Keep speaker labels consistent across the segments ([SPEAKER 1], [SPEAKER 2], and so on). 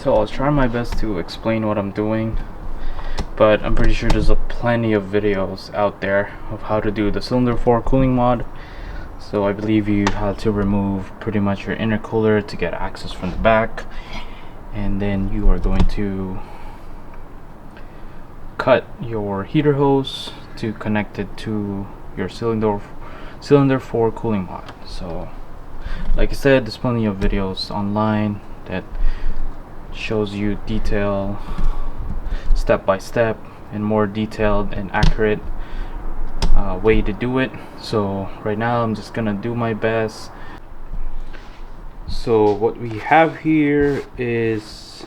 [SPEAKER 1] So I'll try my best to explain what I'm doing, but I'm pretty sure there's plenty of videos out there of how to do the cylinder 4 cooling mod. So I believe you have to remove pretty much your intercooler to get access from the back, and then you are going to cut your heater hose to connect it to your cylinder 4 cooling mod. So like I said, there's plenty of videos online that shows you detail, step by step, and more detailed and accurate way to do it. So right now I'm just gonna do my best. So what we have here is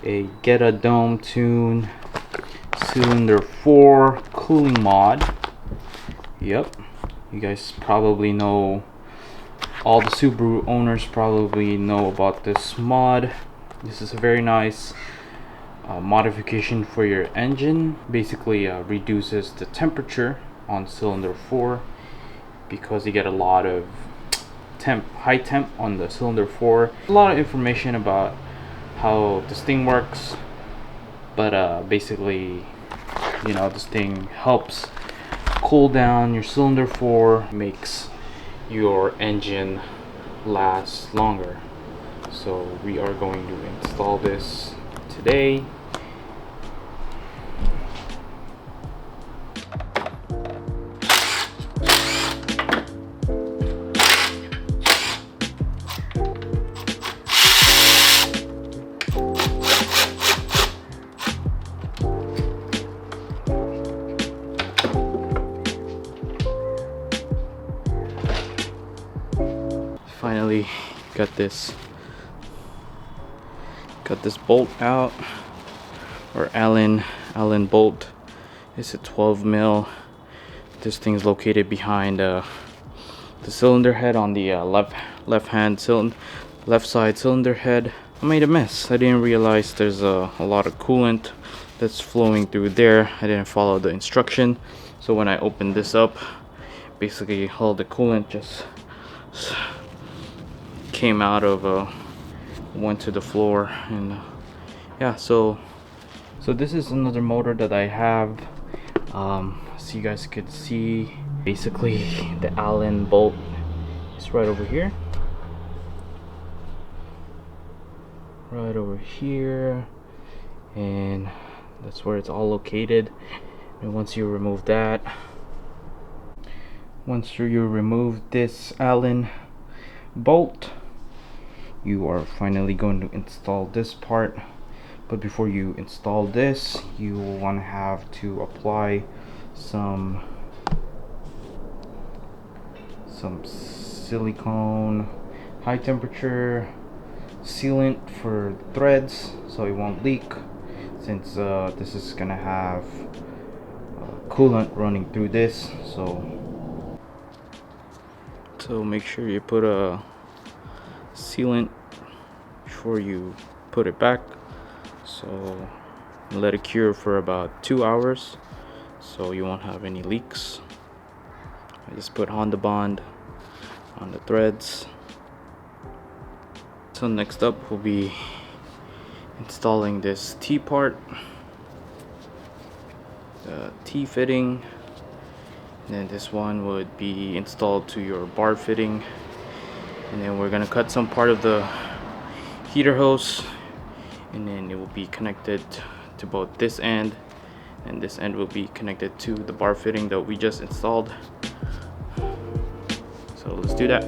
[SPEAKER 1] a Get a Dome Tune cylinder 4 cooling mod. Yep, you guys probably know, all the Subaru owners probably know about this mod. This is a very nice modification for your engine. Basically reduces the temperature on cylinder 4 because you get a lot of high temp on the cylinder 4. A lot of information about how this thing works, but basically, you know, this thing helps cool down your cylinder 4, makes your engine last longer. So we are going to install this today. Finally got this bolt out, or Allen bolt. It's a 12 mil. This thing's located behind the cylinder head on the left side cylinder head. I made a mess. I didn't realize there's a lot of coolant that's flowing through there. I didn't follow the instruction, so when I opened this up, basically all the coolant just came out of went to the floor. And yeah, so this is another motor that I have. So you guys could see, basically the Allen bolt is right over here, and that's where it's all located. And once you remove this Allen bolt, you are finally going to install this part. But before you install this, you will want to have to apply some silicone high temperature sealant for threads so it won't leak, since this is gonna have coolant running through this. So make sure you put a sealant before you put it back. So let it cure for about 2 hours so you won't have any leaks. I just put Honda Bond on the threads. So next up will be installing this T part, the T fitting, and then this one would be installed to your bar fitting. And then we're gonna cut some part of the heater hose, and then it will be connected to both this end, and this end will be connected to the bar fitting that we just installed. So let's do that.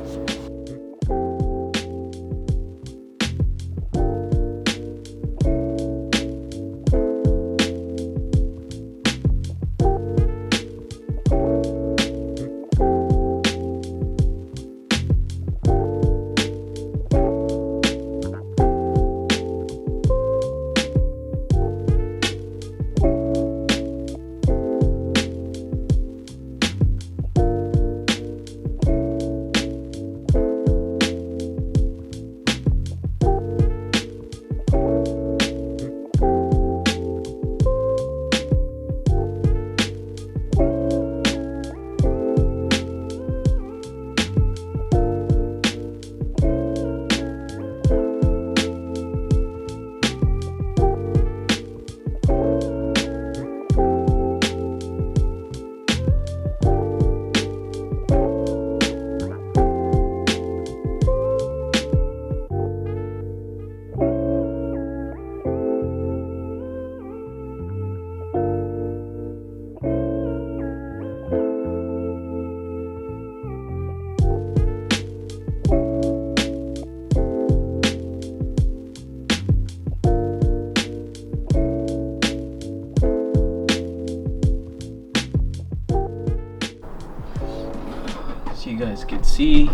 [SPEAKER 1] you guys can see,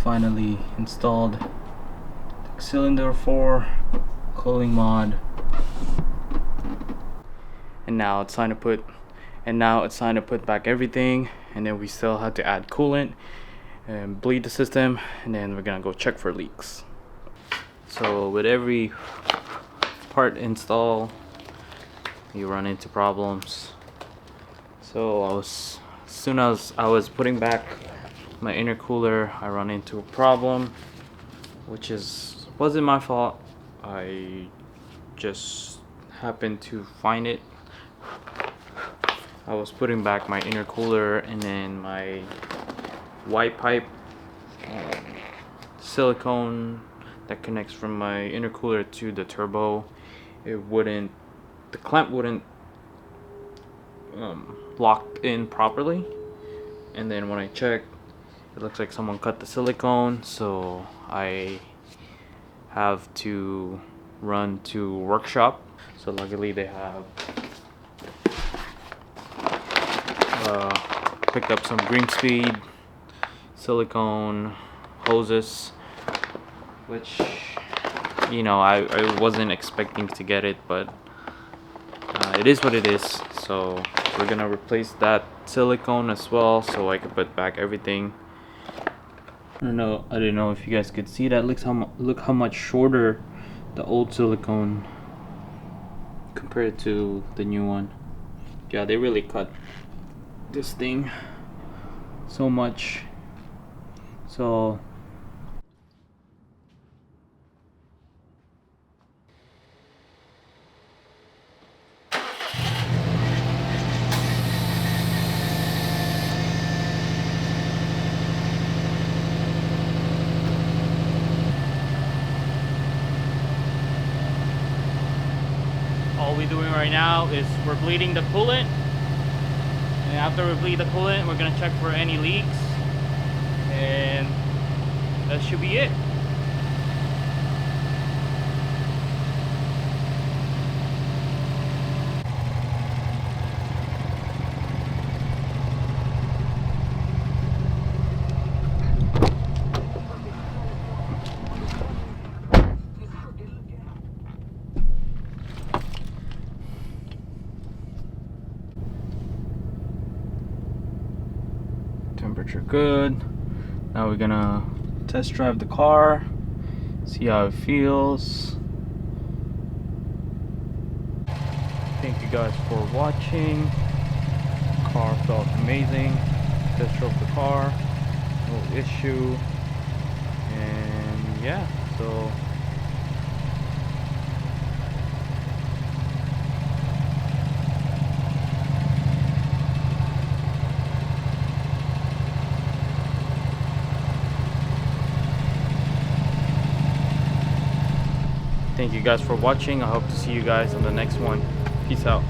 [SPEAKER 1] finally installed the cylinder 4 cooling mod, and now it's time to put back everything, and then we still have to add coolant and bleed the system, and then we're gonna go check for leaks. So with every part install, you run into problems. So as soon as I was putting back my intercooler, I run into a problem, which wasn't my fault. I just happened to find it. I was putting back my intercooler, and then my white pipe silicone that connects from my intercooler to the turbo, the clamp wouldn't lock in properly, and then when I checked, it looks like someone cut the silicone, so I have to run to workshop. So luckily they have picked up some green speed silicone hoses, which, you know, I wasn't expecting to get it, but it is what it is. So we're gonna replace that silicone as well, so I can put back everything. I didn't know if you guys could see that. Look how much shorter the old silicone compared to the new one. Yeah, they really cut this thing so much. So all we're doing right now is we're bleeding the coolant, and after we bleed the coolant, we're gonna check for any leaks, and that should be it. Temperature good. Now we're gonna test drive the car, see how it feels. Thank you guys for watching. Car felt amazing. Test drove the car, no issue, and yeah, so thank you guys for watching. I hope to see you guys on the next one. Peace out.